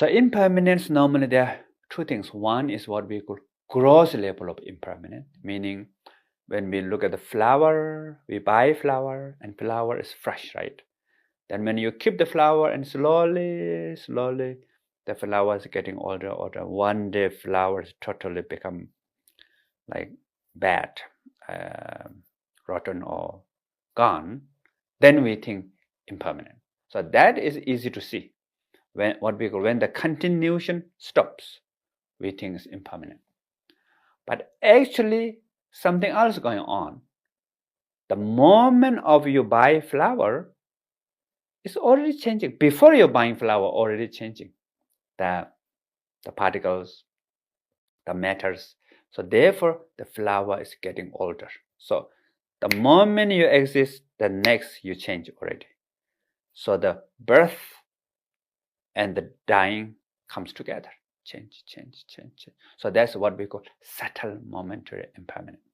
So impermanence, normally there are two things. One is what we call gross level of impermanence, meaning when we look at the flower, we buy flower and flower is fresh, right? Then when you keep the flower and slowly, the flower is getting older. One day flowers totally become like bad, rotten or gone. Then we think impermanent. So that is easy to see. When the continuation stops, we think it's impermanent. But actually, something else going on. The moment of you buy flower, it's already changing. Before you're buying flower, already changing. The particles, the matters. So therefore, the flower is getting older. So the moment you exist, the next you change already. So the birth and the dying comes together. Change. So that's what we call subtle momentary impermanence.